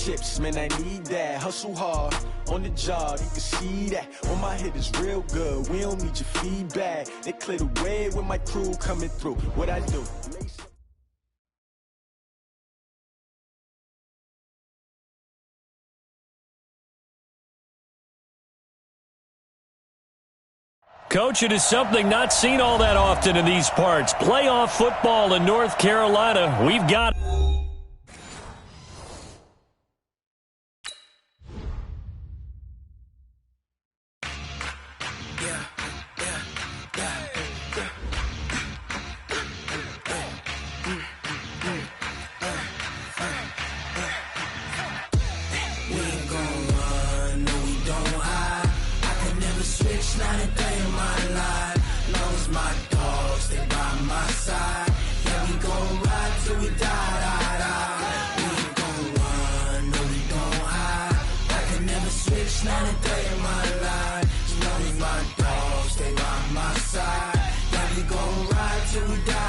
chips, man, I need that. Hustle hard, on the job, you can see that. On my head is real good, we don't need your feedback. They clear the way with my crew coming through. What I do? Coach, it is something not seen all that often in these parts. Playoff football in North Carolina. We've got... Not a day in my life, long as my dogs stay by my side. Yeah, we gon' ride till we die. We ain't gon' run, no we don't hide. I can never switch, not a day in my life. As long as my dogs stay by my side. Yeah, we gon' ride till we die.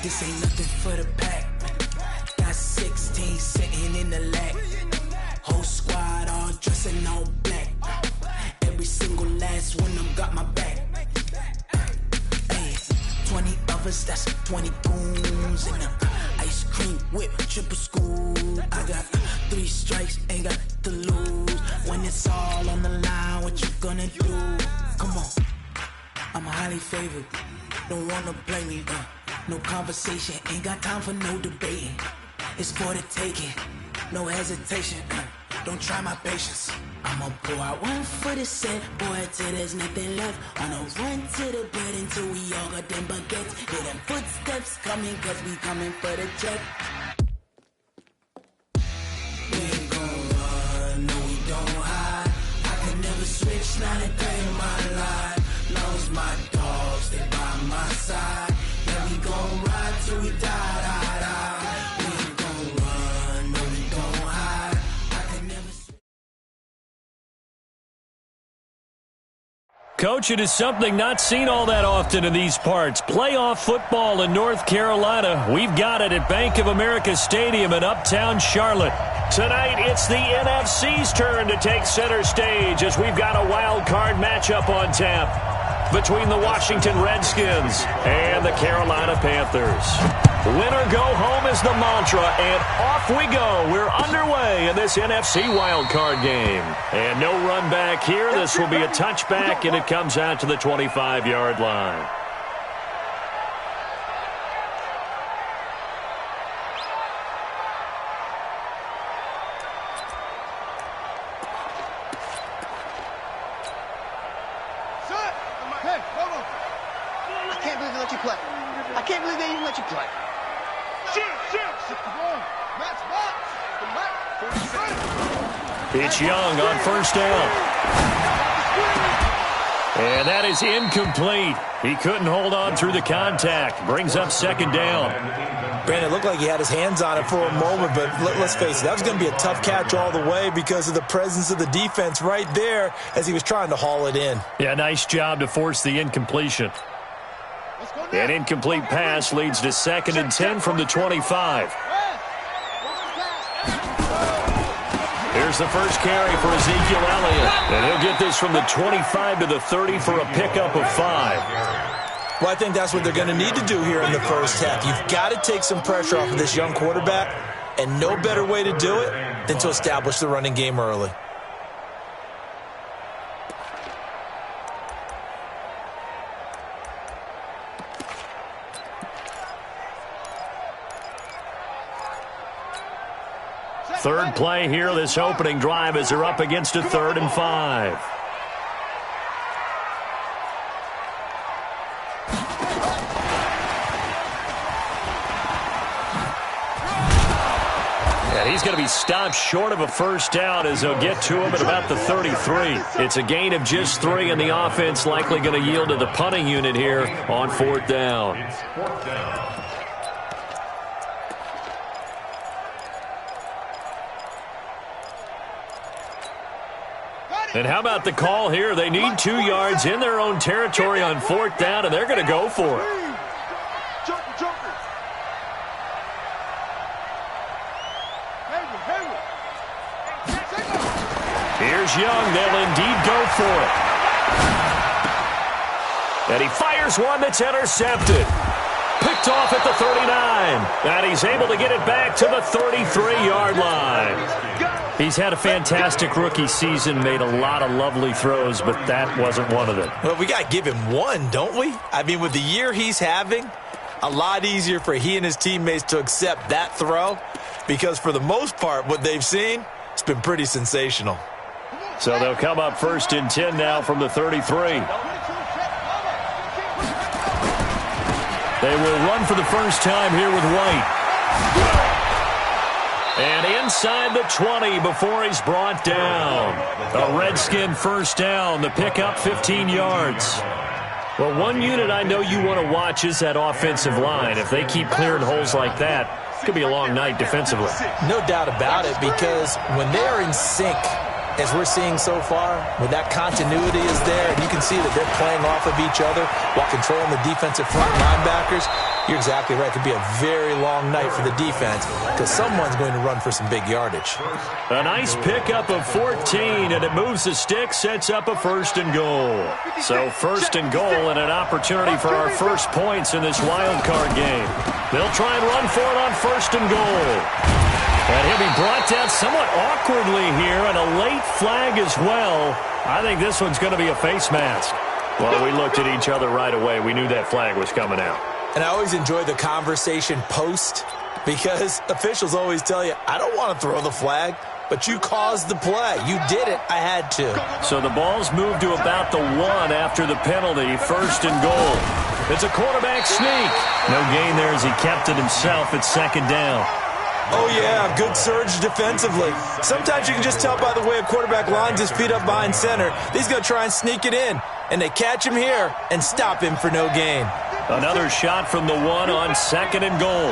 This ain't nothing for the pack. Got 16 sitting in the lap. Whole squad all dressing all black. Every single last one of them got my back. Hey, 20 of us, that's 20 goons in the ice cream whip, triple scoop. I got 3 strikes, ain't got to lose. When it's all on the line, what you gonna do? Come on, I'm highly favored. Don't wanna play me, no conversation. Ain't got time for no debating. It's for the taking, no hesitation. Don't try my patience. I'ma pour out one for the set, boy, till there's nothing left. On a run to the bed until we all got them baguettes. Hear them footsteps coming, cause we coming for the check. We ain't gon' run, no we don't hide. I can never switch, not a day in my life. Long as my dogs stay by my side. Yeah, we gon' ride till we die. We ain't gon' run, no we don't hide. I can never switch. Coach, it is something not seen all that often in these parts. Playoff football in North Carolina. We've got it at Bank of America Stadium in Uptown Charlotte. Tonight, it's the NFC's turn to take center stage as we've got a wild card matchup on tap between the Washington Redskins and the Carolina Panthers. Win or go home is the mantra, and off we go. We're underway in this NFC wildcard game. And no run back here. This will be a touchback, and it comes out to the 25-yard line. It's Young on first down. And that is incomplete. He couldn't hold on through the contact. Brings up second down. Brandon, it looked like he had his hands on it for a moment, but let's face it, that was going to be a tough catch all the way because of the presence of the defense right there as he was trying to haul it in. Yeah, nice job to force the incompletion. An incomplete pass leads to 2nd and 10 from the 25. Here's the first carry for Ezekiel Elliott. And he'll get this from the 25 to the 30 for a pickup of 5. Well, I think that's what they're going to need to do here in the first half. You've got to take some pressure off of this young quarterback, and no better way to do it than to establish the running game early. Third play here, this opening drive, as they're up against a 3rd and 5. And he's going to be stopped short of a first down as they'll get to him at about the 33. It's a gain of just 3, and the offense likely going to yield to the punting unit here on 4th down. And how about the call here? They need 2 yards in their own territory on 4th down, and they're going to go for it. Here's Young. They'll indeed go for it. And he fires one that's intercepted. Picked off at the 39. And he's able to get it back to the 33-yard line. He's had a fantastic rookie season, made a lot of lovely throws, but that wasn't one of them. Well, we got to give him one, don't we? I mean, with the year he's having, a lot easier for he and his teammates to accept that throw because for the most part, what they've seen, it's been pretty sensational. So they'll come up 1st and 10 now from the 33. They will run for the first time here with White. And inside the 20 before he's brought down. A Redskin first down. The pickup 15 yards. Well, one unit I know you want to watch is that offensive line. If they keep clearing holes like that, it could be a long night defensively. No doubt about it, because when they are in sync, as we're seeing so far, when that continuity is there, and you can see that they're playing off of each other while controlling the defensive front linebackers, you're exactly right. It could be a very long night for the defense because someone's going to run for some big yardage. A nice pickup of 14, and it moves the stick, sets up a 1st and goal. So 1st and goal and an opportunity for our first points in this wild card game. They'll try and run for it on 1st and goal. And he'll be brought down somewhat awkwardly here, and a late flag as well. I think this one's going to be a face mask. Well, we looked at each other right away. We knew that flag was coming out. And I always enjoy the conversation post because officials always tell you, I don't want to throw the flag, but you caused the play. You did it. I had to. So the ball's moved to about the 1 after the penalty, 1st and goal. It's a quarterback sneak. No gain there as he kept it himself. It's 2nd down. Oh, yeah, good surge defensively. Sometimes you can just tell by the way a quarterback lines his feet up behind center. He's going to try and sneak it in, and they catch him here and stop him for no gain. Another shot from the 1 on 2nd and goal.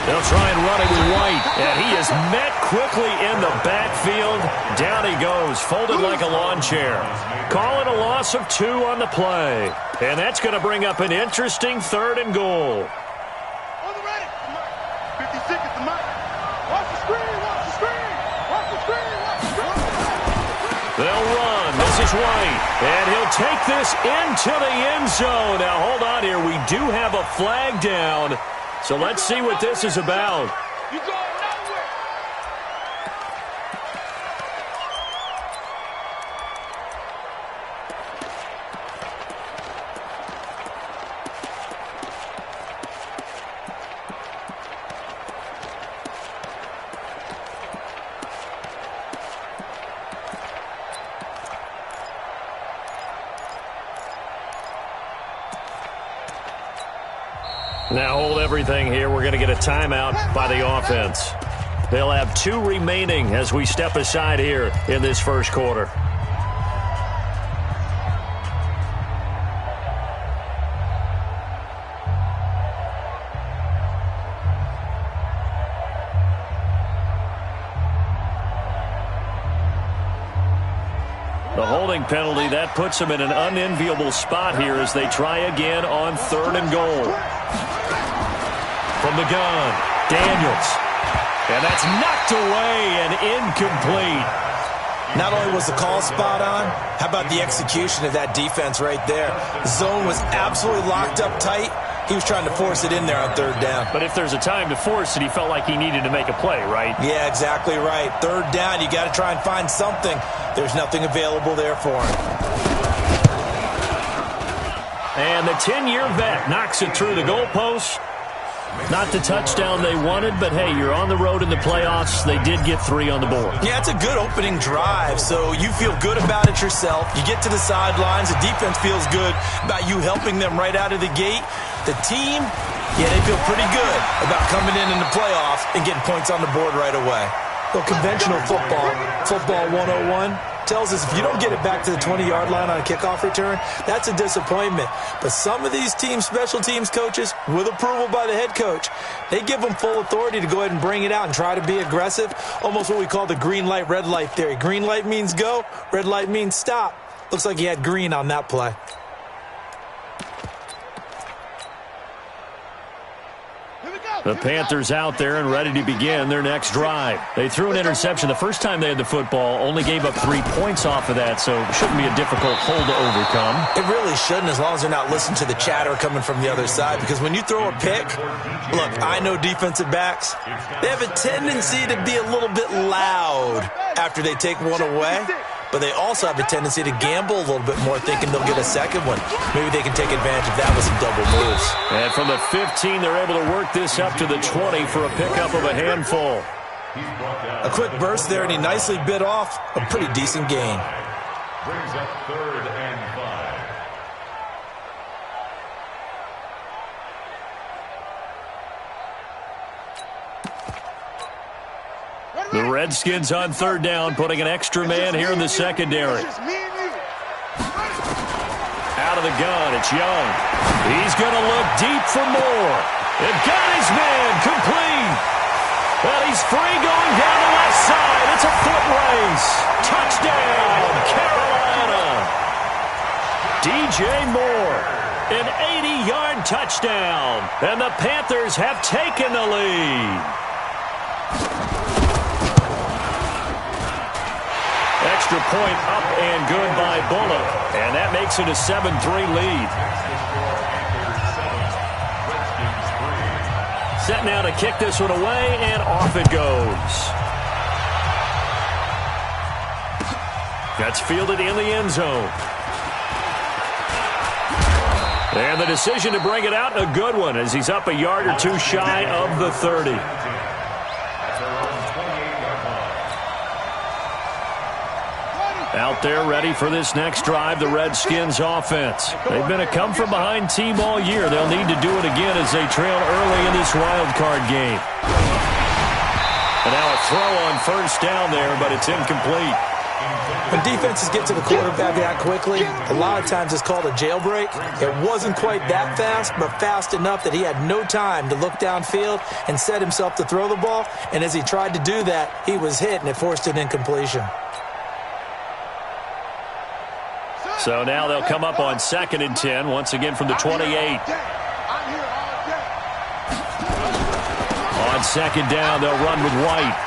They'll try and run it with White, and he is met quickly in the backfield. Down he goes, folded like a lawn chair. Call it a loss of 2 on the play, and that's going to bring up an interesting 3rd and goal. They'll run. This is White. And he'll take this into the end zone. Now, hold on here. We do have a flag down. So let's see what this is about. Now hold everything here. We're going to get a timeout by the offense. They'll have 2 remaining as we step aside here in this first quarter. The holding penalty, that puts them in an unenviable spot here as they try again on 3rd and goal. From the gun, Daniels. And that's knocked away and incomplete. Not only was the call spot on, how about the execution of that defense right there? The zone was absolutely locked up tight. He was trying to force it in there on 3rd down. But if there's a time to force it, he felt like he needed to make a play, right? Yeah, exactly right. 3rd down, you got to try and find something. There's nothing available there for him. And the 10-year vet knocks it through the goalpost. Not the touchdown they wanted, but hey, you're on the road in the playoffs. They did get 3 on the board. Yeah, it's a good opening drive, so you feel good about it yourself. You get to the sidelines. The defense feels good about you helping them right out of the gate. The team, yeah, they feel pretty good about coming in the playoffs and getting points on the board right away. Well, conventional football 101, tells us if you don't get it back to the 20-yard line on a kickoff return, that's a disappointment. But some of these teams, special teams coaches, with approval by the head coach, they give them full authority to go ahead and bring it out and try to be aggressive, almost what we call the green light, red light theory. Green light means go, red light means stop. Looks like he had green on that play. The Panthers out there and ready to begin their next drive. They threw an interception the first time they had the football, only gave up 3 points off of that, so it shouldn't be a difficult hole to overcome. It really shouldn't, as long as they're not listening to the chatter coming from the other side, because when you throw a pick, look, I know defensive backs, they have a tendency to be a little bit loud after they take one away. But they also have a tendency to gamble a little bit more, thinking they'll get a second one. Maybe they can take advantage of that with some double moves. And from the 15, they're able to work this up to the 20 for a pickup of a handful. A quick burst there, and he nicely bit off a pretty decent gain. Brings up 3rd and 5. The Redskins on 3rd down, putting an extra man here in the secondary. Out of the gun, it's Young. He's going to look deep for more. It got his man complete. Well, he's free going down the left side. It's a foot race. Touchdown, Carolina. DJ Moore, an 80-yard touchdown. And the Panthers have taken the lead. Extra point up and good by Bullock. And that makes it a 7-3 lead. Set now to kick this one away, and off it goes. That's fielded in the end zone. And the decision to bring it out, a good one, as he's up a yard or two shy of the 30. Out there ready for this next drive, the Redskins offense. They've been a come-from-behind team all year. They'll need to do it again as they trail early in this wild card game. And now a throw on 1st down there, but it's incomplete. When defenses get to the quarterback that quickly, a lot of times it's called a jailbreak. It wasn't quite that fast, but fast enough that he had no time to look downfield and set himself to throw the ball. And as he tried to do that, he was hit, and it forced an incompletion. So now they'll come up on 2nd and 10, once again from the 28. On 2nd down, they'll run with White.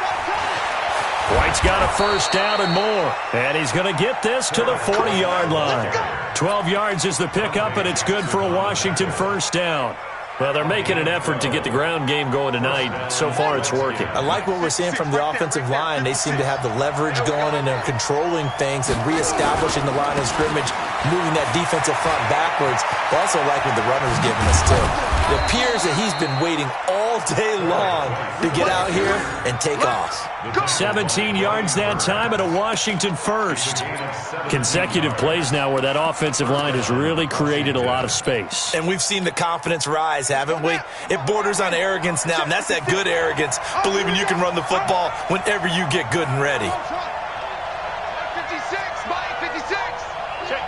White's got a 1st down and more. And he's going to get this to the 40-yard line. 12 yards is the pickup, and it's good for a Washington 1st down. Well, they're making an effort to get the ground game going tonight. So far, it's working. I like what we're seeing from the offensive line. They seem to have the leverage going, and they're controlling things and reestablishing the line of scrimmage, moving that defensive front backwards. I also like what the runner's giving us, too. It appears that he's been waiting all day long to get out here and take off. 17 yards that time and a Washington 1st. Consecutive plays now where that offensive line has really created a lot of space. And we've seen the confidence rise, haven't we? It borders on arrogance now, and that's that good arrogance, believing you can run the football whenever you get good and ready. 56, Mike, 56. Check.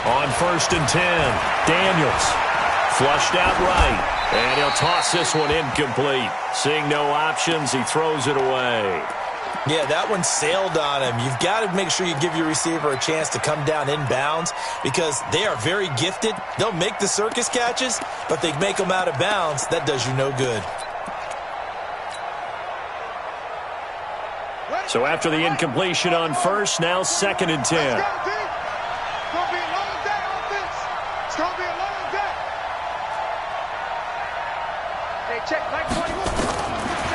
On 1st and 10, Daniels flushed out right, and he'll toss this one incomplete. Seeing no options, he throws it away. Yeah, that one sailed on him. You've got to make sure you give your receiver a chance to come down inbounds because they are very gifted. They'll make the circus catches, but they make them out of bounds. That does you no good. So after the incompletion on 1st, now 2nd and 10.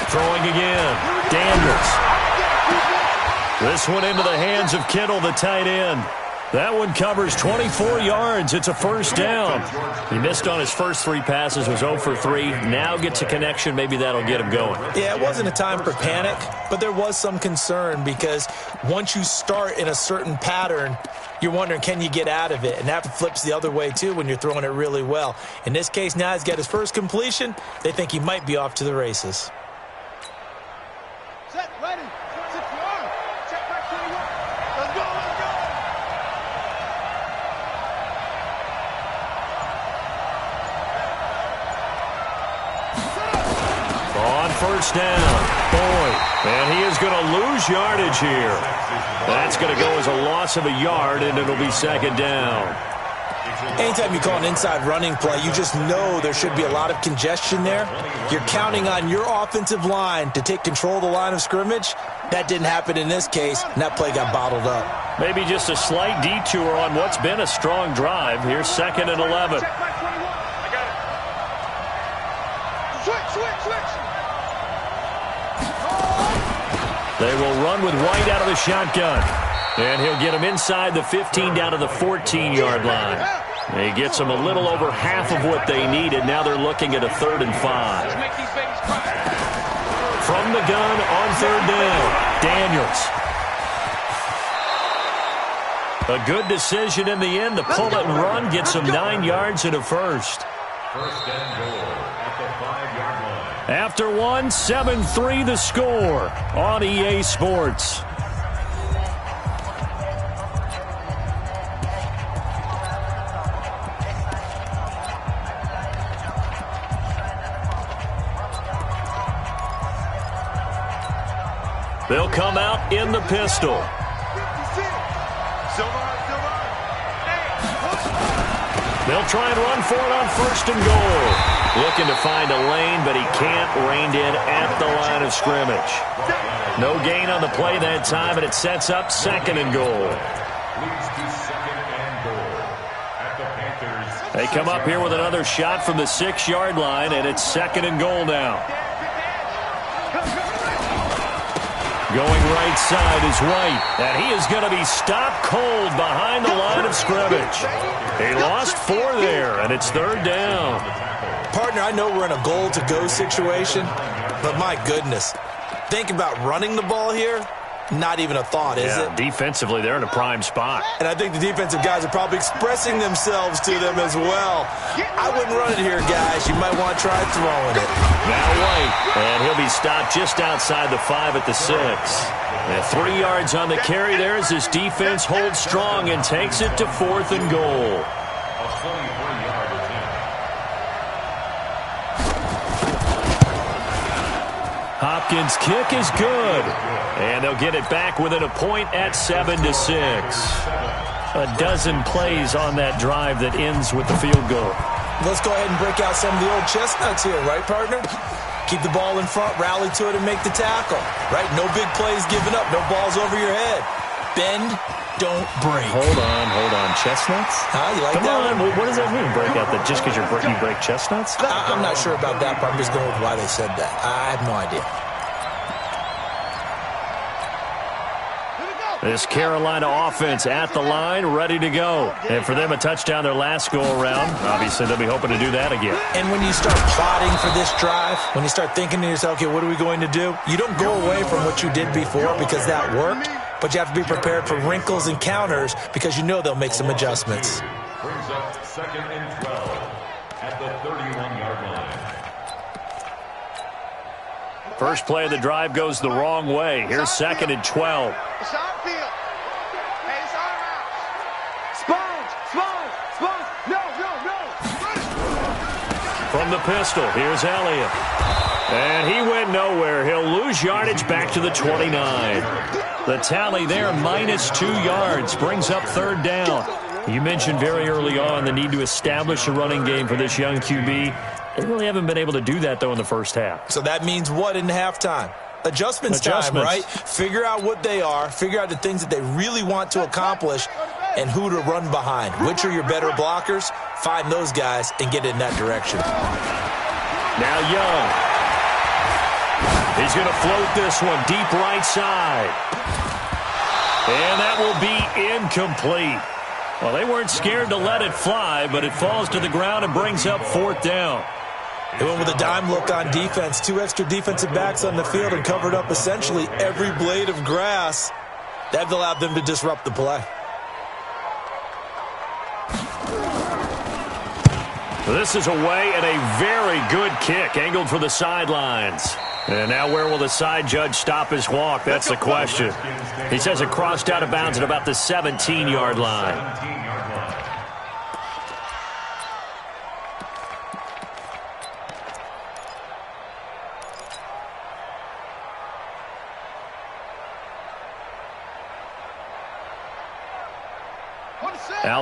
Throwing again. Daniels. This one into the hands of Kittle, the tight end. That one covers 24 yards. It's a 1st down. He missed on his first 3 passes, was 0 for 3. Now gets a connection. Maybe that'll get him going. Yeah, it wasn't a time for panic, but there was some concern because once you start in a certain pattern, you're wondering, can you get out of it? And that flips the other way, too, when you're throwing it really well. In this case, now he's got his first completion. They think he might be off to the races. Set, ready. Set, check back 21. Let's go. On 1st down, Boyd. And he is going to lose yardage here. That's going to go as a loss of a yard, and it'll be 2nd down. Anytime you call an inside running play, you just know there should be a lot of congestion there. You're counting on your offensive line to take control of the line of scrimmage. That didn't happen in this case, and that play got bottled up. Maybe just a slight detour on what's been a strong drive. Here's 2nd and 11. Check back 21. I got it. Switch. They will run with White out of the shotgun. And he'll get him inside the 15 down to the 14-yard line. He gets them a little over half of what they needed. Now they're looking at a 3rd and 5. Let's make these babies cry. From the gun on 3rd down, Daniels. A good decision in the end. The pull it and run gets him 9 yards and a first. First and goal at the 5-yard line. After one, 7-3 the score on EA Sports. They'll come out in the pistol. They'll try and run for it on 1st and goal. Looking to find a lane, but he can't. Reined in at the line of scrimmage. No gain on the play that time, and it sets up 2nd and goal. Leads to 2nd and goal at the Panthers. They come up here with another shot from the 6-yard line, and it's 2nd and goal now. Going right side is White, and he is going to be stopped cold behind the line of scrimmage. He lost 4 there, and it's 3rd down. Partner, I know we're in a goal-to-go situation, but my goodness, think about running the ball here. Not even a thought, is it? Defensively, they're in a prime spot. And I think the defensive guys are probably expressing themselves to them as well. I wouldn't run it here, guys. You might want to try throwing it. Now White, and he'll be stopped just outside the 5 at the 6. And 3 yards on the carry there as his defense holds strong and takes it to 4th and goal. A 23-yard attempt. Hopkins' kick is good. And they'll get it back within a point at 7-6. A dozen plays on that drive that ends with the field goal. Let's go ahead and break out some of the old chestnuts here, right, partner? Keep the ball in front, rally to it, and make the tackle, right? No big plays given up, no balls over your head. Bend, don't break. Hold on. Chestnuts? Huh? You like Come that? on. What does that mean, break out? That just because you break chestnuts? I'm not sure about that, but I'm just going with why they said that. I have no idea. This Carolina offense at the line, ready to go. And for them, a touchdown their last go-around. Obviously, they'll be hoping to do that again. And when you start plotting for this drive, when you start thinking to yourself, okay, what are we going to do? You don't go away from what you did before because that worked, but you have to be prepared for wrinkles and counters because you know they'll make some adjustments. Brings up 2nd and 12 at the 31-yard line. First play of the drive goes the wrong way. Here's 2nd and 12. It's outfield. Hey, it's our route. Sponge. No. From the pistol, here's Elliott. And he went nowhere. He'll lose yardage back to the 29. The tally there, -2 yards, brings up 3rd down. You mentioned very early on the need to establish a running game for this young QB. They really haven't been able to do that, though, in the first half. So that means what in halftime? Adjustments time, right? Figure out what they are, figure out the things that they really want to accomplish, and who to run behind. Which are your better blockers? Find those guys and get in that direction. Now Young. He's going to float this one deep right side. And that will be incomplete. Well, they weren't scared to let it fly, but it falls to the ground and brings up 4th down. They went with a dime look on defense. 2 extra defensive backs on the field and covered up essentially every blade of grass. That allowed them to disrupt the play. This is away and a very good kick angled for the sidelines. And now where will the side judge stop his walk? That's the question. He says it crossed out of bounds at about the 17-yard line. 17-yard line.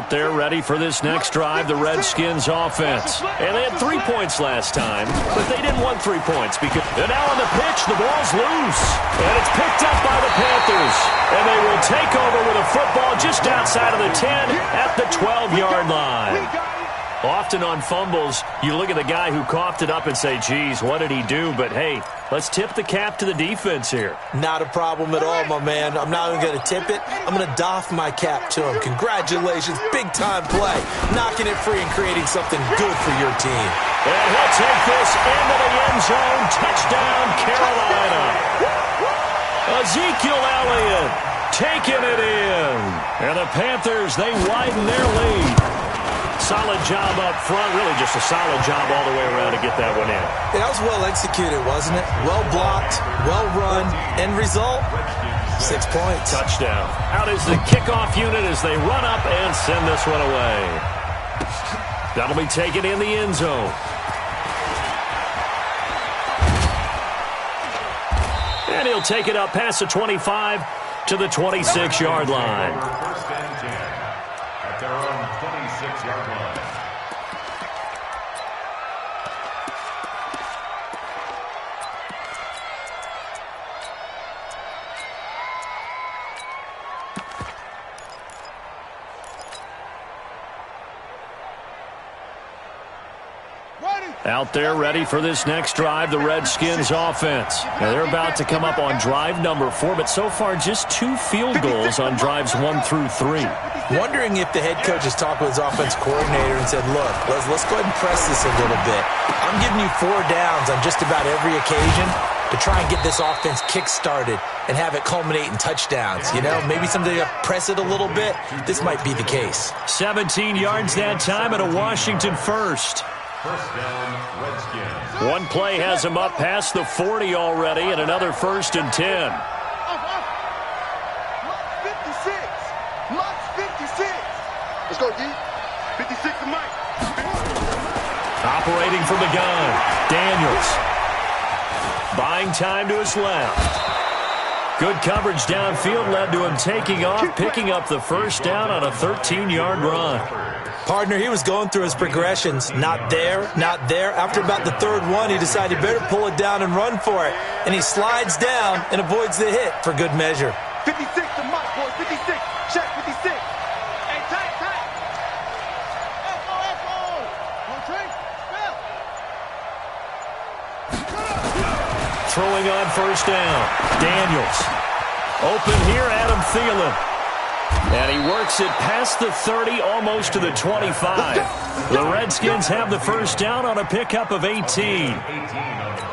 Out there ready for this next drive, the Redskins offense. And they had 3 points last time, but they didn't want 3 points because they're now on the pitch. The ball's loose, and it's picked up by the Panthers. And they will take over with a football just outside of the 10 at the 12-yard line. Often on fumbles, you look at the guy who coughed it up and say, geez, what did he do? But, hey, let's tip the cap to the defense here. Not a problem at all, my man. I'm not even going to tip it. I'm going to doff my cap to him. Congratulations. Big-time play. Knocking it free and creating something good for your team. And he'll take this into the end zone. Touchdown, Carolina. Ezekiel Elliott taking it in. And the Panthers, they widen their lead. Solid job up front. Really just a solid job all the way around to get that one in. Yeah, that was well executed, wasn't it? Well blocked, well run. End result, 6 points. Touchdown. Out is the kickoff unit as they run up and send this one away. That'll be taken in the end zone. And he'll take it up past the 25 to the 26-yard line. First and 10 at their own 26-yard line. Out there ready for this next drive, the Redskins offense. Now they're about to come up on drive number 4, but so far just 2 field goals on drives 1 through 3. Wondering if the head coach has talked with his offense coordinator and said, look, let's go ahead and press this a little bit. I'm giving you 4 downs on just about every occasion to try and get this offense kick-started and have it culminate in touchdowns. You know, maybe someday you press it a little bit. This might be the case. 17 yards that time and a Washington first. First down, Redskins. One play has him up past the 40 already, and another 1st and 10. 56. Mike 56. Let's go, D. 56 to Mike. Operating from the gun, Daniels. Buying time to his left. Good coverage downfield led to him taking off, picking up the first down on a 13-yard run. Partner, he was going through his progressions. Not there, not there. After about the 3rd one, he decided he better pull it down and run for it. And he slides down and avoids the hit for good measure. 56 to Mike, boys. 56. Check 56. Hey, tight. F-O. On train. Throwing on first down, Daniels. Open here, Adam Thielen. And he works it past the 30, almost to the 25. The Redskins have the first down on a pickup of 18.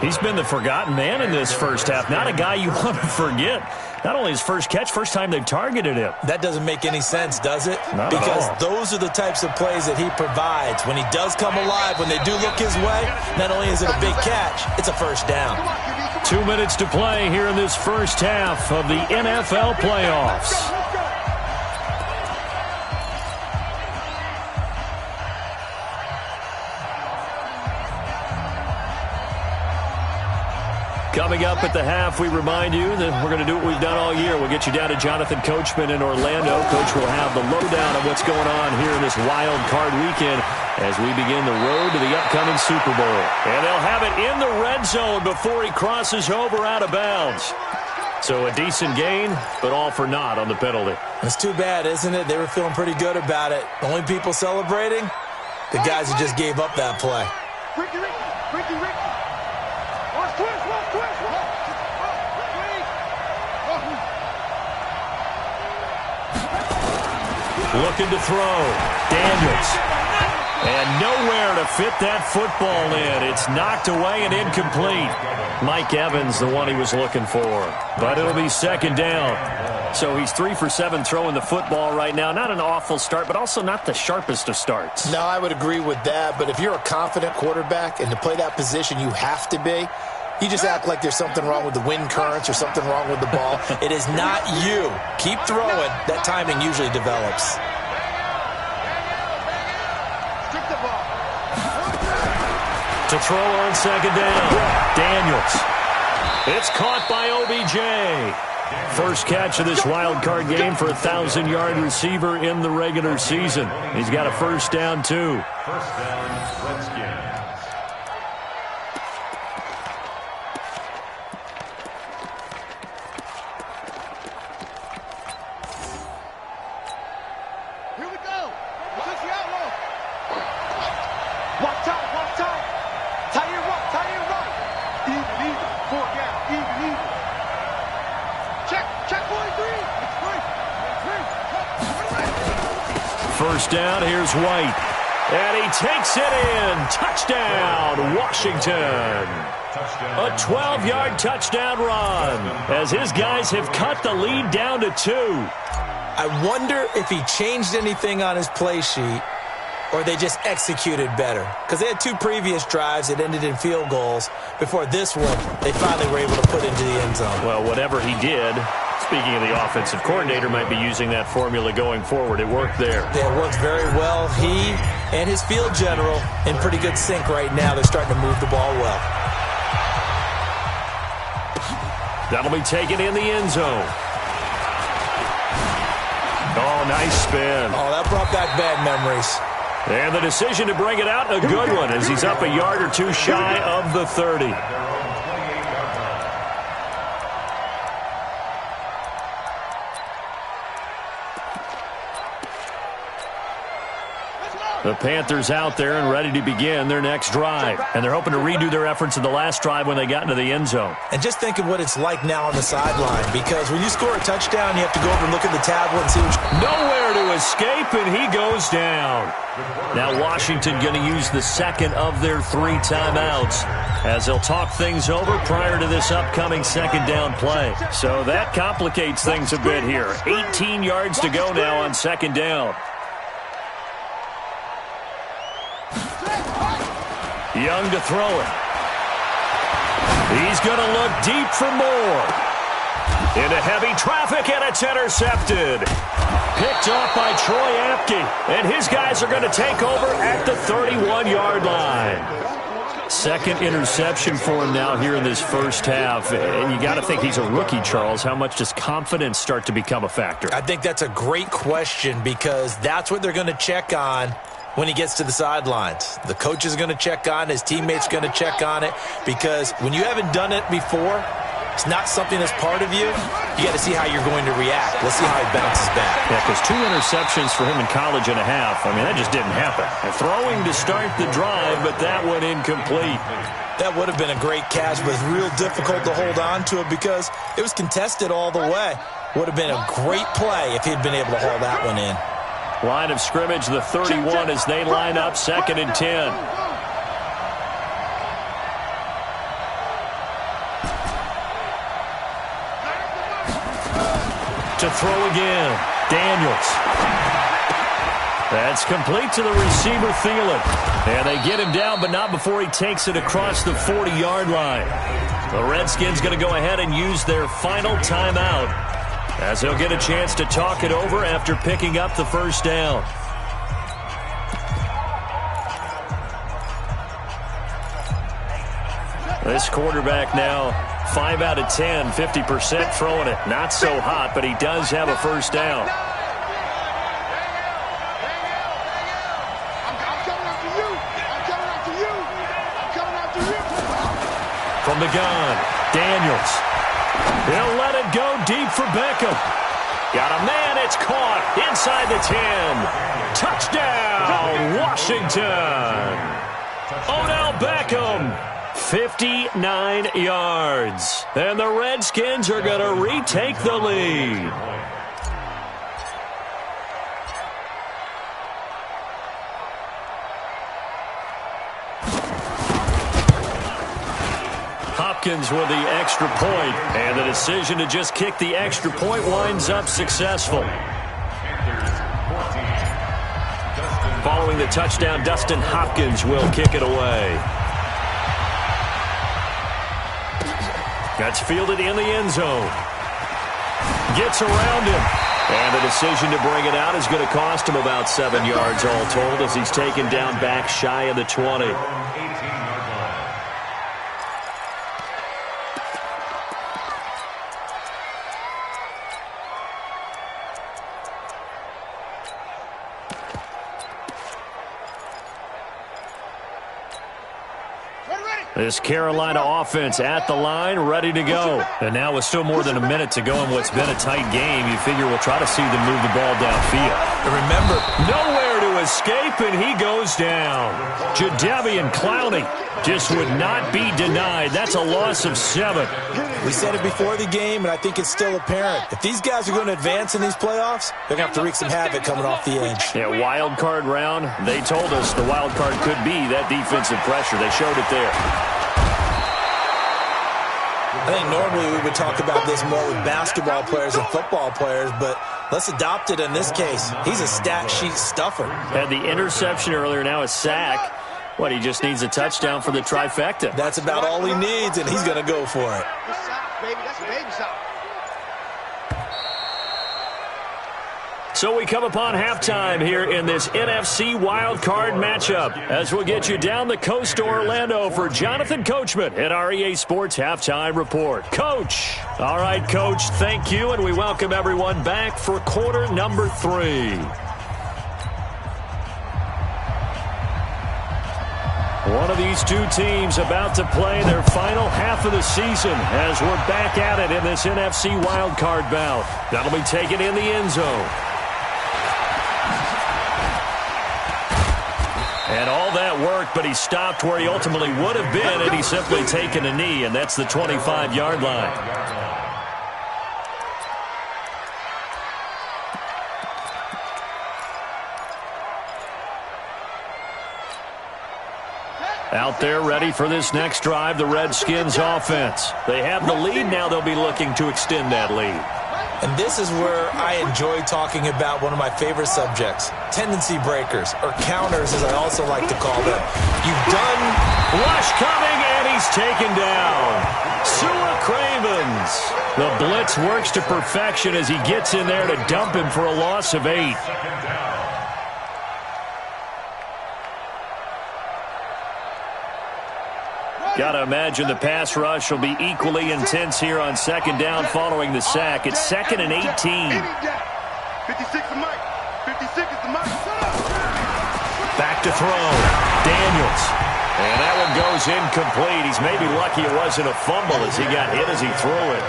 He's been the forgotten man in this first half. Not a guy you want to forget. Not only his first catch, first time they've targeted him. That doesn't make any sense, does it? Not because at all. Those are the types of plays that he provides. When he does come alive, when they do look his way, not only is it a big catch, it's a first down. 2 minutes to play here in this first half of the NFL playoffs. Coming up at the half, we remind you that we're going to do what we've done all year. We'll get you down to Jonathan Coachman in Orlando. Coach will have the lowdown of what's going on here in this wild card weekend as we begin the road to the upcoming Super Bowl. And they'll have it in the red zone before he crosses over out of bounds. So a decent gain, but all for naught on the penalty. It's too bad, isn't it? They were feeling pretty good about it. The only people celebrating, the guys who just gave up that play. Ricky. Watch twist. Looking to throw. Daniels. And nowhere to fit that football in. It's knocked away and incomplete. Mike Evans, the one he was looking for. But it'll be second down. So he's 3 for 7 throwing the football right now. Not an awful start, but also not the sharpest of starts. No, I would agree with that. But if you're a confident quarterback and to play that position, you have to be. You just act like there's something wrong with the wind currents or something wrong with the ball. It is not you. Keep throwing. That timing usually develops. To throw on second down, Daniels. It's caught by OBJ. First catch of this wild card game for a 1,000-yard receiver in the regular season. He's got a first down, too. First down, Redskins. Here we go. Push the outlaw. Walk tight, walk tight. Tie it right, tie it right. Even, 4 down, even. Check 43. First down, here's White. And he takes it in. Touchdown, Washington. A 12-yard touchdown run as his guys have cut the lead down to 2. I wonder if he changed anything on his play sheet or they just executed better. Because they had 2 previous drives that ended in field goals. Before this one, they finally were able to put into the end zone. Well, whatever he did, speaking of the offensive coordinator, might be using that formula going forward. It worked there. Yeah, it worked very well. He and his field general in pretty good sync right now. They're starting to move the ball well. That'll be taken in the end zone. Oh, nice spin. Oh, that brought back bad memories. And the decision to bring it out, a good one, as he's up a yard or 2 shy of the 30. The Panthers out there and ready to begin their next drive. And they're hoping to redo their efforts in the last drive when they got into the end zone. And just think of what it's like now on the sideline, because when you score a touchdown, you have to go over and look at the tablet and see what Nowhere to escape, and he goes down. Now Washington going to use the second of their 3 timeouts as they'll talk things over prior to this upcoming second down play. So that complicates things a bit here. 18 yards to go now on second down. Young to throw it. He's going to look deep for more. Into heavy traffic, and it's intercepted. Picked off by Troy Apke, and his guys are going to take over at the 31-yard line. Second interception for him now here in this first half. And you got to think he's a rookie, Charles. How much does confidence start to become a factor? I think that's a great question, because that's what they're going to check on when he gets to the sidelines. The coach is going to check on it. His teammates are going to check on it, because when you haven't done it before, it's not something that's part of you. You got to see how you're going to react. Let's see how he bounces back. Yeah, because 2 interceptions for him in college and a half. I mean, that just didn't happen. And throwing to start the drive, but that went incomplete. That would have been a great catch, but it's real difficult to hold on to it because it was contested all the way. Would have been a great play if he'd been able to hold that one in. Line of scrimmage, the 31 as they line up, 2nd and 10. To throw again, Daniels. That's complete to the receiver, Thielen. And they get him down, but not before he takes it across the 40-yard line. The Redskins going to go ahead and use their final timeout, as they'll get a chance to talk it over after picking up the first down. This quarterback now 5 out of 10, 50% throwing it. Not so hot, but he does have a first down. From the gun, Daniels. He'll let it go deep for Beckham. Got a man, it's caught inside the 10. Touchdown, Washington. Odell Beckham, 59 yards. And the Redskins are going to retake the lead. Hopkins with the extra point, and the decision to just kick the extra point winds up successful. Following the touchdown, Dustin Hopkins will kick it away. That's fielded in the end zone. Gets around him. And the decision to bring it out is going to cost him about 7 yards all told, as he's taken down back shy of the 20. This Carolina offense at the line, ready to go. And now with still more than a minute to go in what's been a tight game, you figure we'll try to see them move the ball downfield. And remember, nowhere to escape, and he goes down. Jadeveon Clowney just would not be denied. That's a loss of 7. We said it before the game, and I think it's still apparent. If these guys are going to advance in these playoffs, they're going to have to wreak some havoc coming off the edge. Yeah, wild card round. They told us the wild card could be that defensive pressure. They showed it there. I think normally we would talk about this more with basketball players and football players, but let's adopt it in this case. He's a stat sheet stuffer. Had the interception earlier, now a sack. What, he just needs a touchdown for the trifecta. That's about all he needs, and he's going to go for it. So we come upon halftime here in this NFC wildcard matchup as we'll get you down the coast to Orlando for Jonathan Coachman at our EA Sports Halftime Report. Coach. All right, Coach, thank you, and we welcome everyone back for quarter number 3. One of these two teams about to play their final half of the season as we're back at it in this NFC wildcard bout. That'll be taken in the end zone. And all that work, but he stopped where he ultimately would have been had he simply taken a knee, and that's the 25-yard line. Out there ready for this next drive, the Redskins offense. They have the lead, now they'll be looking to extend that lead. And this is where I enjoy talking about one of my favorite subjects, tendency breakers, or counters as I also like to call them. You've done... Rush coming, and he's taken down. Sua Cravens. The blitz works to perfection as he gets in there to dump him for a loss of 8. Got to imagine the pass rush will be equally intense here on second down following the sack. It's 2nd and 18. 56 the mic. 56 is the mic. Back to throw. Daniels. And that one goes incomplete. He's maybe lucky it wasn't a fumble as he got hit as he threw it.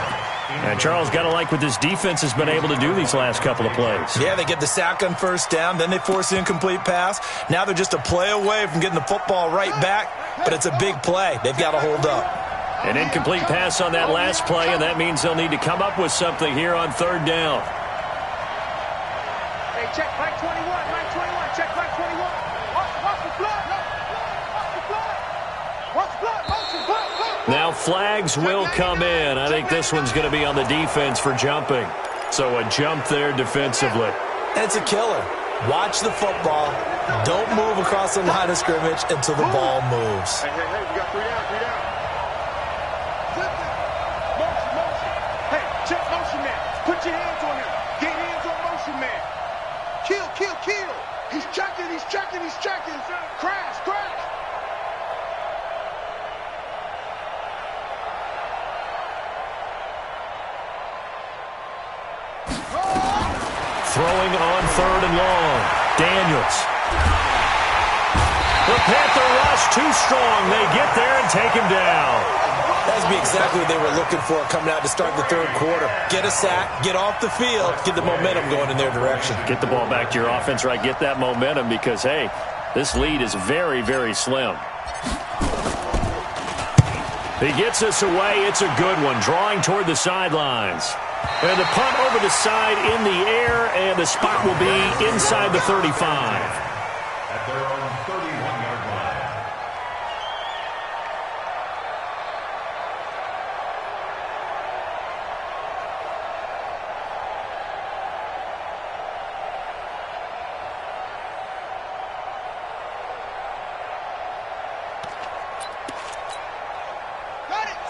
And Charles, got to like what this defense has been able to do these last couple of plays. Yeah, they get the sack on first down, then they force the incomplete pass. Now they're just a play away from getting the football right back, but it's a big play. They've got to hold up. An incomplete pass on that last play, and that means they'll need to come up with something here on third down. Hey, check right 21, right 21, check right 21. Watch the blood. Watch the blood. Watch the blood. Motion, blood. Now flags will come in. I think this one's going to be on the defense for jumping. So a jump there defensively. And it's a killer. Watch the football. Don't move across the line of scrimmage until the ball moves. Hey, we got 3 down, 3 down. Motion. Hey, check motion man. Put your hands on him. Get hands on motion man. Kill. He's checking. Crash. Throwing on 3rd and long. Daniels. The Panther rush too strong. They get there and take him down. That would be exactly what they were looking for coming out to start the third quarter. Get a sack, get off the field, get the momentum going in their direction. Get the ball back to your offense, right? Get that momentum because, hey, this lead is very, very slim. He gets us away. It's a good one. Drawing toward the sidelines. And the punt over the side in the air, and the spot will be inside the 35. At their own 31-yard line.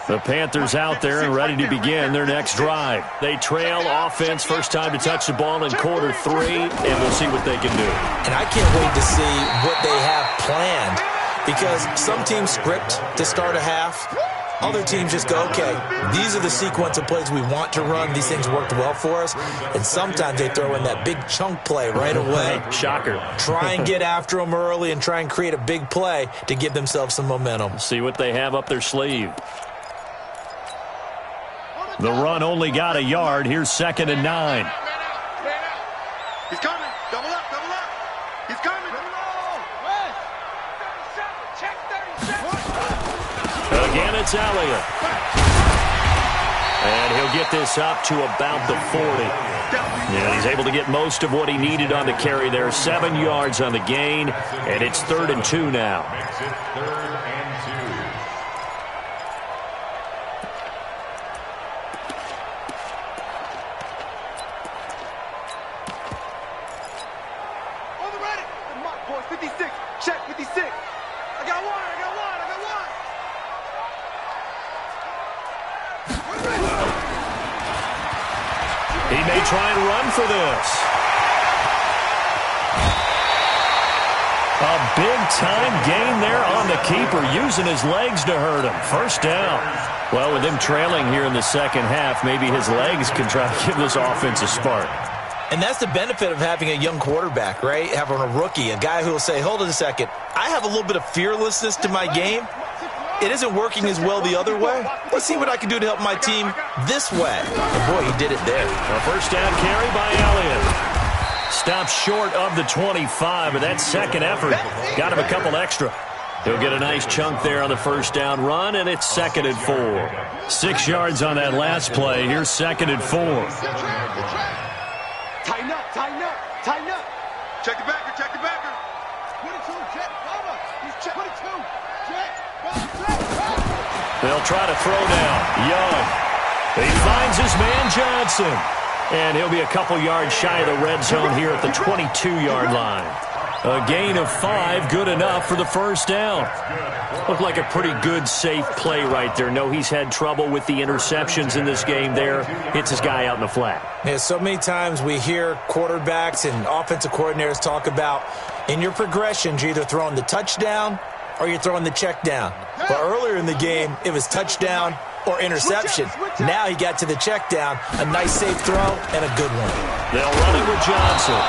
The Panthers out there and ready to begin their next drive. They trail offense, first time to touch the ball in quarter 3, and we'll see what they can do. And I can't wait to see what they have planned, because some teams script to start a half, Other teams just go, okay, these are the sequence of plays we want to run. These things worked well for us. And sometimes they throw in that big chunk play right away. Shocker. Try and get after them early and try and create a big play to give themselves some momentum. See what they have up their sleeve. The run only got a yard. Here's 2nd and 9. He's coming. Double up, double up. He's coming. Again, it's Elliott. And he'll get this up to about the 40. And he's able to get most of what he needed on the carry there. 7 yards on the gain, and it's 3rd and 2 now. Makes it 3rd and 2. On the ready. Mark, boys, 56. Check, 56. I got one. He may try and run for this. A big-time gain there on the keeper, using his legs to hurt him. 1st down. Well, with him trailing here in the second half, maybe his legs can try to give this offense a spark. And that's the benefit of having a young quarterback, right? Having a rookie, a guy who will say, hold on a second, I have a little bit of fearlessness to my game. It isn't working as well the other way. Let's see what I can do to help my team this way. And boy, he did it there. A 1st down carry by Elliott. Stopped short of the 25, but that second effort got him a couple extra. He'll get a nice chunk there on the 1st down run, and it's 2nd and 4. 6 yards on that last play. Here's 2nd and 4. Tighten up, tighten up, tighten up. Check the backer, check the backer. 22, check, cover. He's check, 22, check. They'll try to throw now. Young. He finds his man Johnson. And he'll be a couple yards shy of the red zone here at the 22-yard line. A gain of 5, good enough for the 1st down. Looked like a pretty good, safe play right there. No, he's had trouble with the interceptions in this game there. Hits his guy out in the flat. Yeah, so many times we hear quarterbacks and offensive coordinators talk about in your progressions, you're either throwing the touchdown or you're throwing the check down. But earlier in the game, it was touchdown or interception. Now he got to the check down, a nice safe throw, and a good one. They'll run it with Johnson.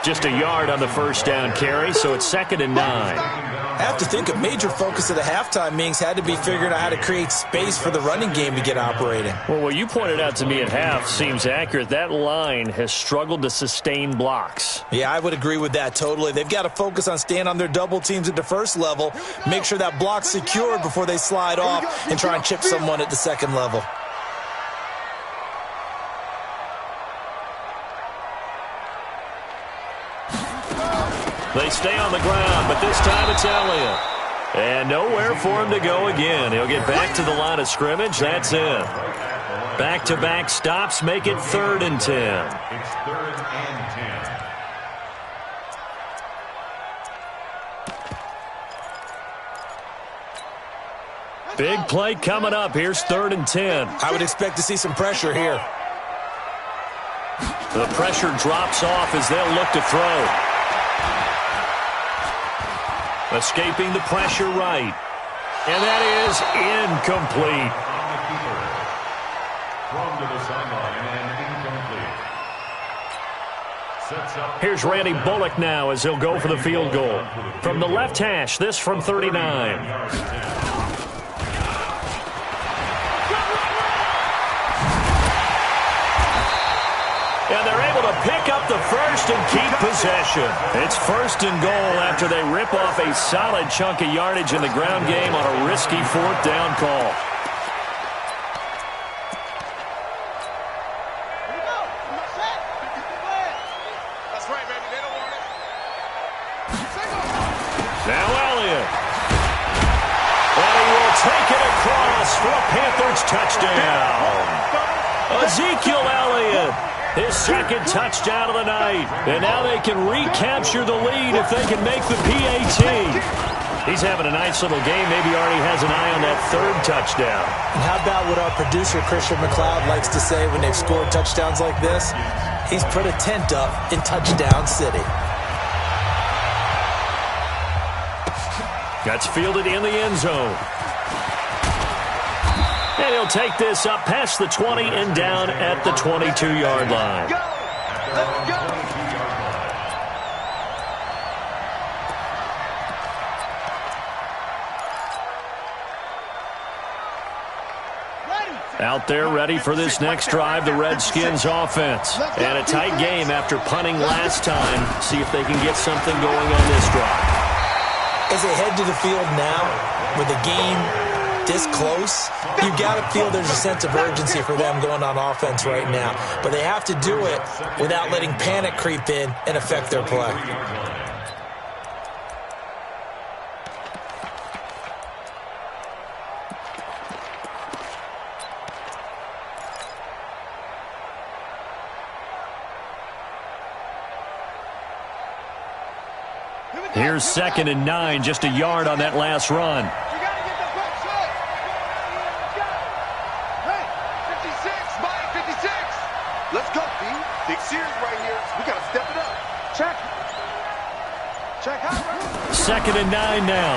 Just a yard on the 1st down carry, so it's 2nd and 9. I have to think a major focus of the halftime meetings had to be figuring out how to create space for the running game to get operating. Well, what you pointed out to me at half seems accurate. That line has struggled to sustain blocks. Yeah, I would agree with that totally. They've got to focus on staying on their double teams at the 1st level, make sure that block's secured before they slide off and try and chip someone at the 2nd level. They stay on the ground, but this time it's Elliott. And nowhere for him to go again. He'll get back to the line of scrimmage. That's it. Back-to-back stops make it 3rd and 10. It's 3rd and 10. Big play coming up. Here's 3rd and 10. I would expect to see some pressure here. The pressure drops off as they'll look to throw. Escaping the pressure right. And that is incomplete. Thrown to the sideline and incomplete. Sets up. Here's Randy Bullock now as he'll go for the field goal. From the left hash, this from 39. And they're able to pick up the 1st and keep possession. It's 1st and goal after they rip off a solid chunk of yardage in the ground game on a risky 4th down call. That's right, baby. They don't want it. Now Elliott. And he will take it across for a Panthers touchdown. Ezekiel Elliott. His 2nd touchdown of the night. And now they can recapture the lead if they can make the PAT. He's having a nice little game. Maybe already has an eye on that 3rd touchdown. And how about what our producer, Christian McLeod, likes to say when they've scored touchdowns like this? He's put a tent up in Touchdown City. That's fielded in the end zone. And he'll take this up past the 20 and down at the 22-yard line. Let's go. Out there ready for this next drive, the Redskins offense. And a tight game after punting last time. See if they can get something going on this drive. As they head to the field now, with the game this close, you got to feel there's a sense of urgency for them going on offense right now. But they have to do it without letting panic creep in and affect their play. Here's 2nd and 9, just a yard on that last run. You got to get the box set. Hey, 56, Mike, 56. Let's go, B. Big series right here. We got to step it up. Check. Check out. 2nd and 9 now.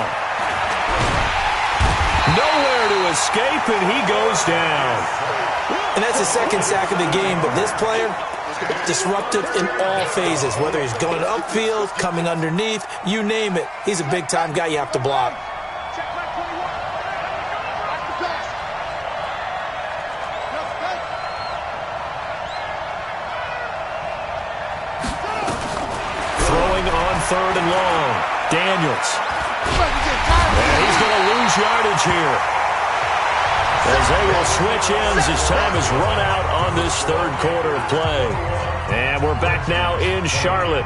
Nowhere to escape, and he goes down. And that's the second sack of the game, but this player, disruptive in all phases, whether he's going upfield, coming underneath, you name it. He's a big-time guy you have to block. Throwing on 3rd and long. Daniels. And he's going to lose yardage here, as they will switch ends as time has run out on this 3rd quarter of play. And we're back now in Charlotte.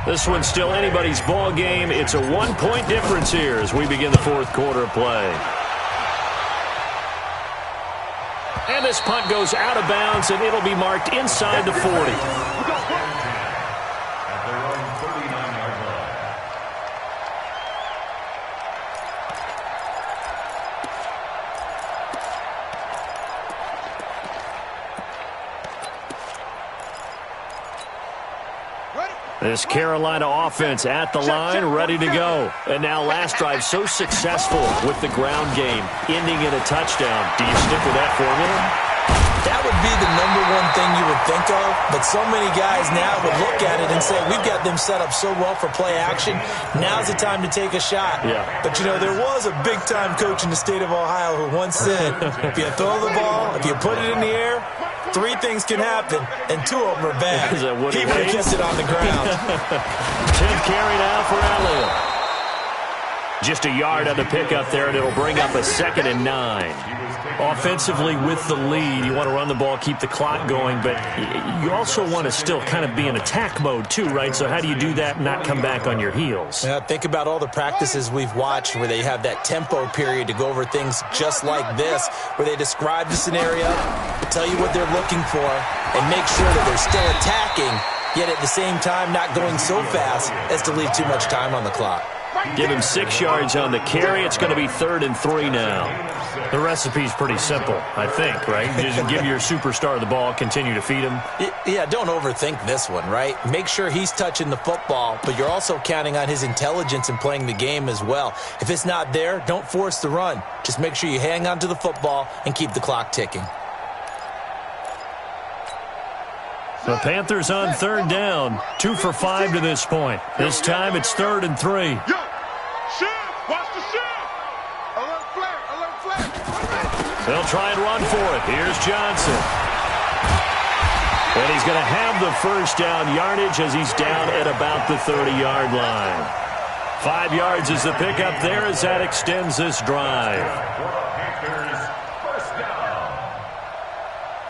This one's still anybody's ball game. It's a 1-point difference here as we begin the 4th quarter of play. And this punt goes out of bounds, and it'll be marked inside the 40. This Carolina offense at the line, ready to go. And now last drive so successful with the ground game, ending in a touchdown. Do you stick with that formula? That would be the #1 thing you would think of, but so many guys now would look at it and say, we've got them set up so well for play action, now's the time to take a shot. Yeah. But, you know, there was a big-time coach in the state of Ohio who once said, if you throw the ball, if you put it in the air, 3 things can happen, and 2 of them are bad. Is that what he would have kept it on the ground. 10th carry now for Elliott. Just a yard on the pickup there, and it'll bring up a 2nd and 9. Offensively with the lead, you want to run the ball, keep the clock going, but you also want to still kind of be in attack mode too, right? So how do you do that and not come back on your heels? Yeah, think about all the practices we've watched where they have that tempo period to go over things just like this, where they describe the scenario, tell you what they're looking for, and make sure that they're still attacking, yet at the same time not going so fast as to leave too much time on the clock. Give him 6 yards on the carry. It's going to be 3rd and 3 now. The recipe's pretty simple, I think, right? Just give your superstar the ball, continue to feed him. Yeah, don't overthink this one, right? Make sure he's touching the football, but you're also counting on his intelligence in playing the game as well. If it's not there, don't force the run. Just make sure you hang on to the football and keep the clock ticking. The Panthers on 3rd down. 2 for 5 to this point. This time it's 3rd and 3. Yo, shift, watch the shift. Alert flag, alert flag. They'll try and run for it. Here's Johnson. And he's going to have the first down yardage as he's down at about the 30-yard line. 5 yards is the pickup there as that extends this drive. Panthers, first down.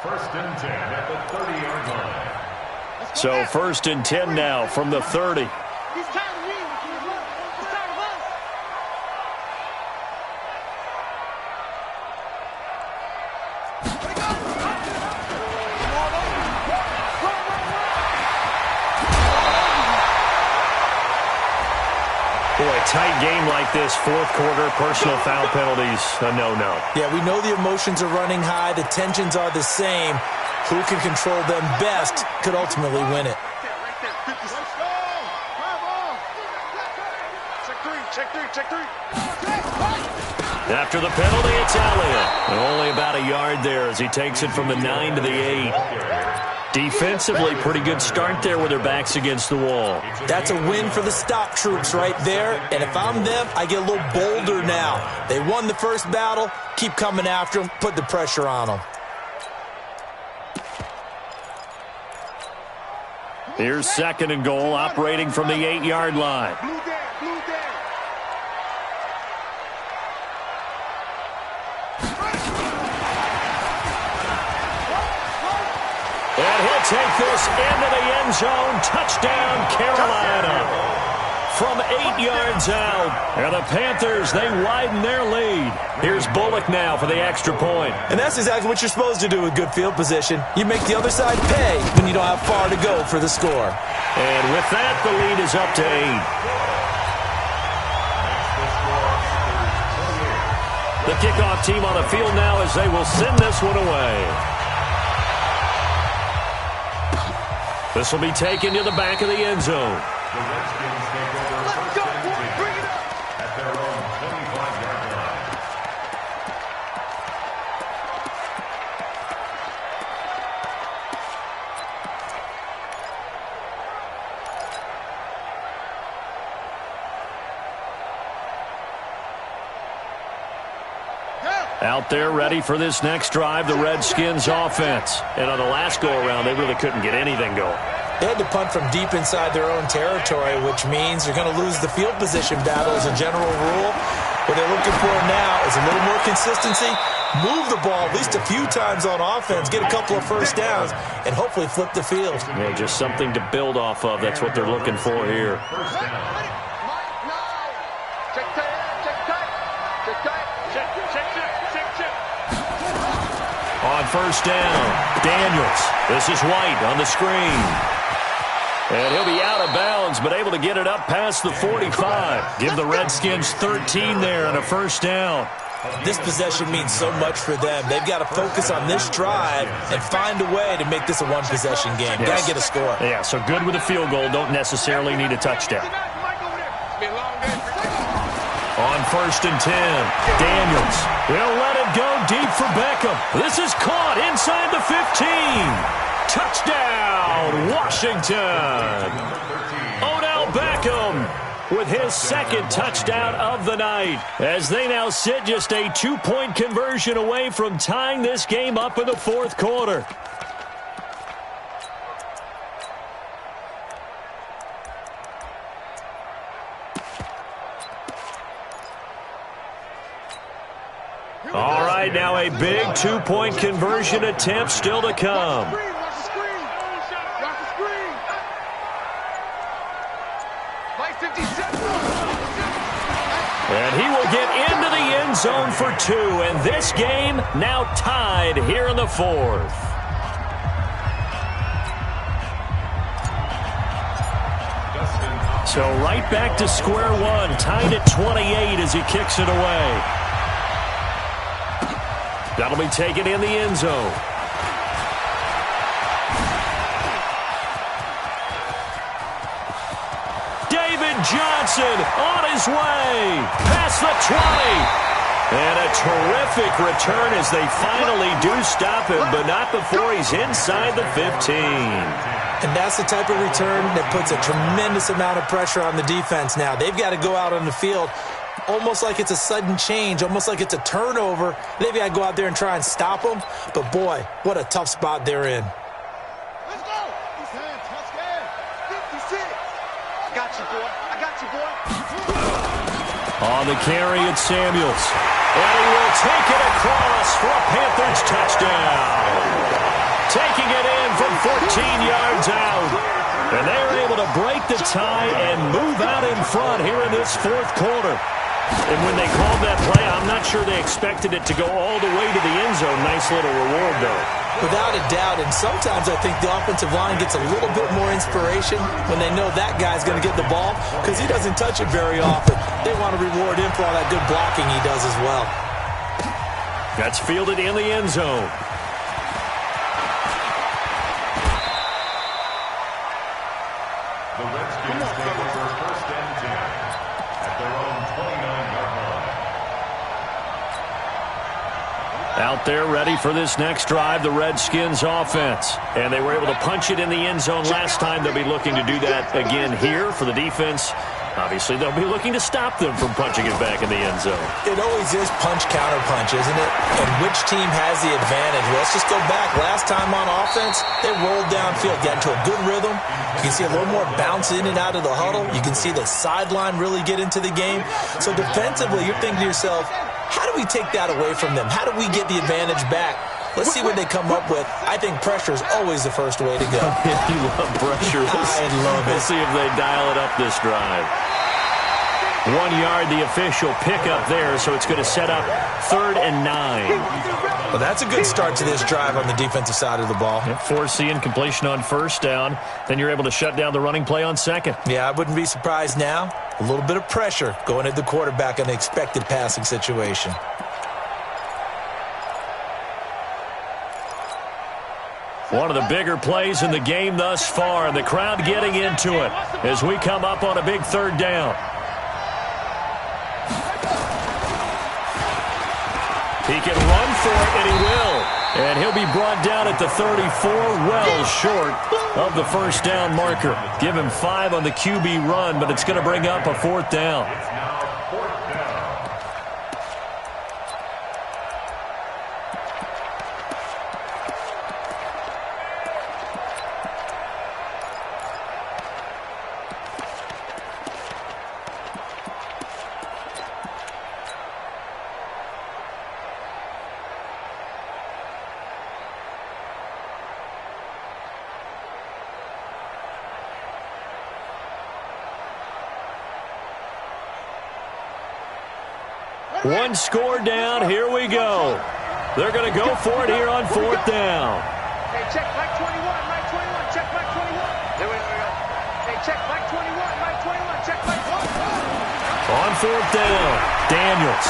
1st and 10 at the 30-yard line. So 1st and 10 now from the 30. He's tired of me. He's tired of us. Boy, a tight game like this, 4th quarter, personal foul penalties, a no-no. Yeah, we know the emotions are running high. The tensions are the same. Who can control them best could ultimately win it. Right there, 50. Let's go. Check 3, check 3, check 3. After the penalty, it's Elliott. And only about a yard there as he takes it from the 9 to the 8. Defensively, pretty good start there with their backs against the wall. That's a win for the stop troops right there. And if I'm them, I get a little bolder now. They won the first battle. Keep coming after them. Put the pressure on them. Here's 2nd and goal, operating from the 8-yard line. Blue down, blue down. And he'll take this into the end zone. Touchdown, Carolina. From 8 yards out. And the Panthers, they widen their lead. Here's Bullock now for the extra point. And that's exactly what you're supposed to do with good field position. You make the other side pay when you don't have far to go for the score. And with that, the lead is up to 8. The kickoff team on the field now as they will send this one away. This will be taken to the back of the end zone. The Redskins take over first and 10 at their own 25-yard line. Out there ready for this next drive, the Redskins offense. And on the last go-around, they really couldn't get anything going. They had to punt from deep inside their own territory, which means you're going to lose the field position battle as a general rule. What they're looking for now is a little more consistency, move the ball at least a few times on offense, get a couple of first downs, and hopefully flip the field. Yeah, just something to build off of. That's what they're looking for here. First down. On first down, Daniels. This is White on the screen. And he'll be out of bounds, but able to get it up past the 45. Give the Redskins 13 there and a first down. This possession means so much for them. They've got to focus on this drive and find a way to make this a one-possession game. Yes. Got to get a score. Yeah, so good with a field goal. Don't necessarily need a touchdown. On first and 10, Daniels. He'll let it go deep for Beckham. This is caught inside the 15. Touchdown, Washington. Odell Beckham with his 2nd touchdown of the night, as they now sit just a 2-point conversion away from tying this game up in the 4th quarter. All right, now a big 2-point conversion attempt still to come. And he will get into the end zone for 2, and this game now tied here in the 4th. So right back to square one, tied at 28 as he kicks it away. That'll be taken in the end zone. David Johnson on his way past the 20. And a terrific return as they finally do stop him, but not before he's inside the 15. And that's the type of return that puts a tremendous amount of pressure on the defense now. They've got to go out on the field almost like it's a sudden change, almost like it's a turnover. They've got to go out there and try and stop them. But, boy, what a tough spot they're in. Let's go. His hand, touchdown. 56. I got you, boy. I got you, boy. On the carry, it's Samuels. And he will take it across for a Panthers touchdown. Taking it in from 14 yards out. And they're able to break the tie and move out in front here in this 4th quarter. And when they called that play, I'm not sure they expected it to go all the way to the end zone. Nice little reward, though. Without a doubt, and sometimes I think the offensive line gets a little bit more inspiration when they know that guy's going to get the ball because he doesn't touch it very often. They want to reward him for all that good blocking he does as well. That's fielded in the end zone. The Redskins take over first and 10 at their own 29-yard line. Out there ready for this next drive, the Redskins offense. And they were able to punch it in the end zone last time. They'll be looking to do that again here for the defense. Obviously, they'll be looking to stop them from punching it back in the end zone. It always is punch-counter-punch, isn't it? And which team has the advantage? Well, let's just go back. Last time on offense, they rolled downfield, got into a good rhythm. You can see a little more bounce in and out of the huddle. You can see the sideline really get into the game. So defensively, you're thinking to yourself, how do we take that away from them? How do we get the advantage back? Let's see what they come up with. I think pressure is always the first way to go. You love pressure. I love it. We'll see if they dial it up this drive. 1 yard, the official pickup there, so it's going to set up 3rd and 9. Well, that's a good start to this drive on the defensive side of the ball. Yep, forcing completion on 1st down. Then you're able to shut down the running play on 2nd. Yeah, I wouldn't be surprised now. A little bit of pressure going at the quarterback in the expected passing situation. One of the bigger plays in the game thus far, and the crowd getting into it as we come up on a big 3rd down. He can run for it, and he will. And he'll be brought down at the 34, well short of the 1st down marker. Give him 5 on the QB run, but it's going to bring up a 4th down. One score down. Here we go. They're going to go for it here on 4th down. Hey, check Mike 21, Mike 21, check Mike 21. There we go. Hey, check Mike 21, Mike 21, check Mike 21. On 4th down, Daniels.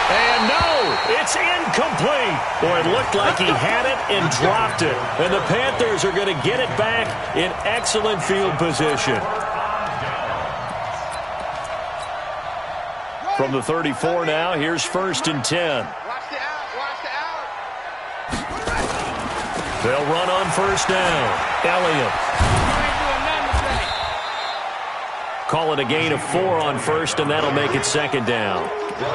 And no, it's incomplete. Boy, it looked like he had it and dropped it. And the Panthers are going to get it back in excellent field position. From the 34 now, here's 1st and 10. Watch the out, watch the out. They'll run on 1st down. Elliott. Call it a gain of 4 on 1st, and that'll make it 2nd down.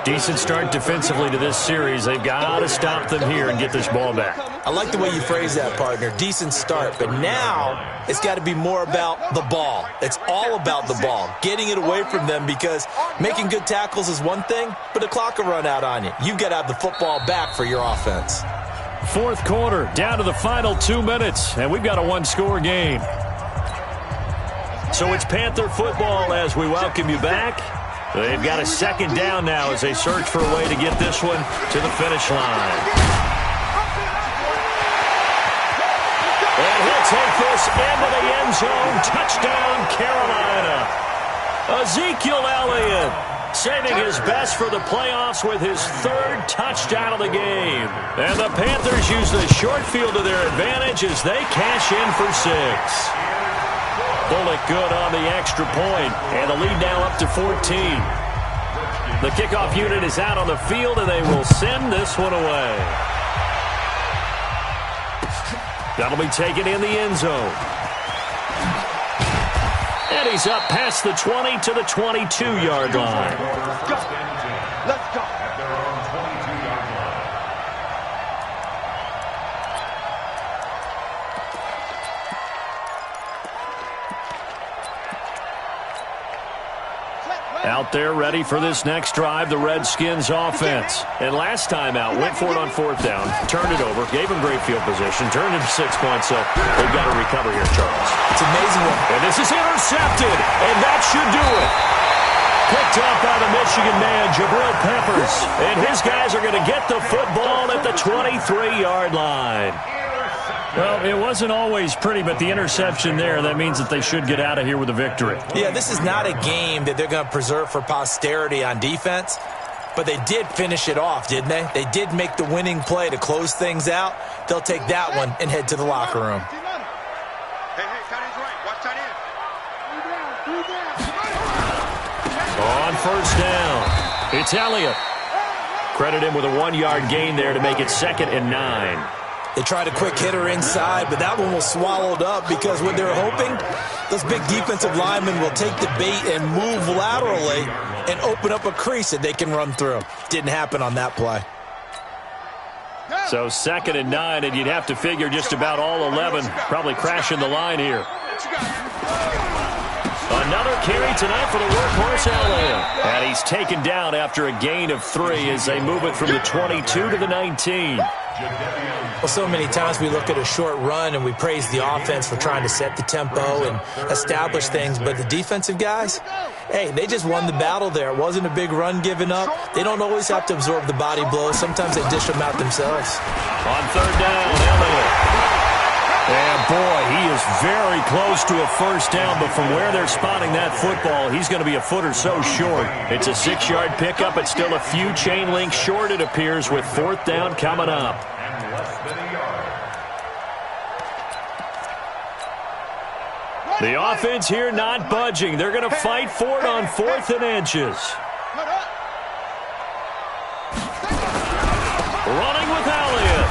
Decent start defensively to this series. They've got to stop them here and get this ball back. I like the way you phrase that, partner. Decent start. But now it's got to be more about the ball. It's all about the ball. Getting it away from them, because making good tackles is one thing, but the clock will run out on you. You've got to have the football back for your offense. 4th quarter, down to the final 2 minutes, and we've got a 1-score game. So it's Panther football as we welcome you back. They've got a 2nd down now as they search for a way to get this one to the finish line. And he'll take this into the end zone. Touchdown, Carolina. Ezekiel Elliott saving his best for the playoffs with his 3rd touchdown of the game. And the Panthers use the short field to their advantage as they cash in for 6. Bullock good on the extra point, and the lead now up to 14. The kickoff unit is out on the field, and they will send this one away. That'll be taken in the end zone. And he's up past the 20 to the 22-yard line. Let's go. Out there ready for this next drive, the Redskins offense. And last time out, went for it on 4th down, turned it over, gave him great field position, turned it to 6 points, so they've got to recover here, Charles. It's amazing. And this is intercepted, and that should do it. Picked up by the Michigan man, Jabril Peppers. And his guys are going to get the football at the 23-yard line. Well, it wasn't always pretty, but the interception there, that means that they should get out of here with a victory. Yeah, this is not a game that they're going to preserve for posterity on defense, but they did finish it off, didn't they? They did make the winning play to close things out. They'll take that one and head to the locker room. Hey, tight end's right. Watch tight end. On 1st down, it's Elliott. Credit him with a 1-yard gain there to make it 2nd and 9. They tried a quick hitter inside, but that one was swallowed up because what they're hoping, those big defensive linemen will take the bait and move laterally and open up a crease that they can run through. Didn't happen on that play. So 2nd and 9, and you'd have to figure just about all 11 probably crashing the line here. Another carry tonight for the workhorse Elliott. And he's taken down after a gain of 3 as they move it from the 22 to the 19. Well, so many times we look at a short run and we praise the offense for trying to set the tempo and establish things, but the defensive guys, hey, they just won the battle there. It wasn't a big run given up. They don't always have to absorb the body blows. Sometimes they dish them out themselves. On 3rd down, Elliott. And boy, he is very close to a first down, but from where they're spotting that football, he's going to be a foot or so short. It's a 6-yard pickup. It's still a few chain links short, it appears, with 4th down coming up. The offense here not budging. They're going to fight for it on 4th and inches. Running with Elliott.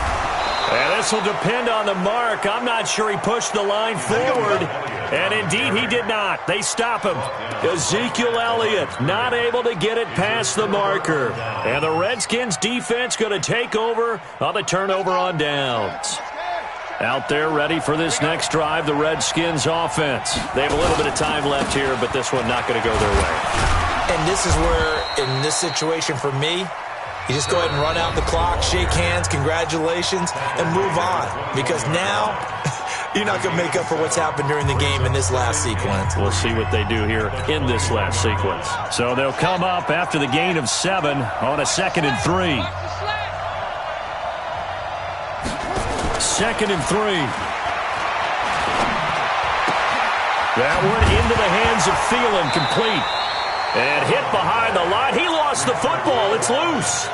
And this will depend on the mark. I'm not sure he pushed the line forward. And indeed, he did not. They stop him. Ezekiel Elliott not able to get it past the marker. And the Redskins defense going to take over on the turnover on downs. Out there ready for this next drive, the Redskins offense. They have a little bit of time left here, but this one not going to go their way. And this is where, in this situation for me, you just go ahead and run out the clock, shake hands, congratulations, and move on. Because now, you're not going to make up for what's happened during the game in this last sequence. We'll see what they do here in this last sequence. So they'll come up after the gain of 7 on a 2nd and 3. 2nd and 3. That one into the hands of Thielen, complete. And hit behind the line. He lost the football. It's loose.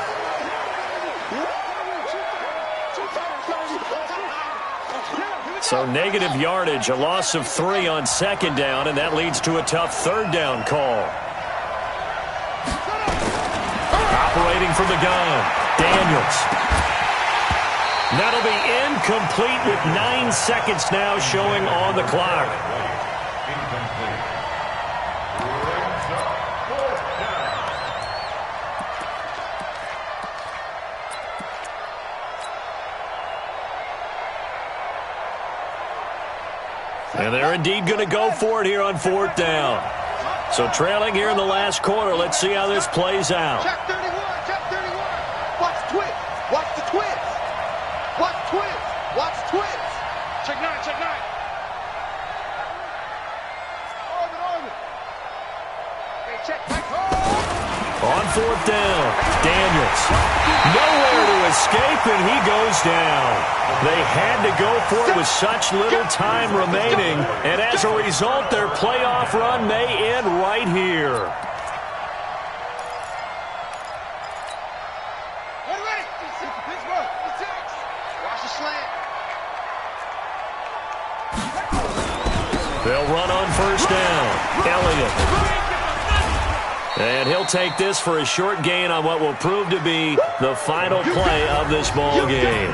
So negative yardage, a loss of 3 on 2nd down, and that leads to a tough 3rd down call. Operating from the gun, Daniels. That'll be incomplete with 9 seconds now showing on the clock. And they're indeed going to go for it here on 4th down. So trailing here in the last quarter. Let's see how this plays out. Check 31, check 31. Watch the twist, watch the twist. Watch twist, watch twist. Check 9, check 9. Orbit. Hey, check, check. On 4th down, Daniels. Nowhere to escape, and he goes down. They had to go for it with such little time remaining, and as a result, their playoff run may end right here. Ready. Pittsburgh, watch the slant. They'll run on 1st down. Elliott. And he'll take this for a short gain on what will prove to be the final play of this ball game.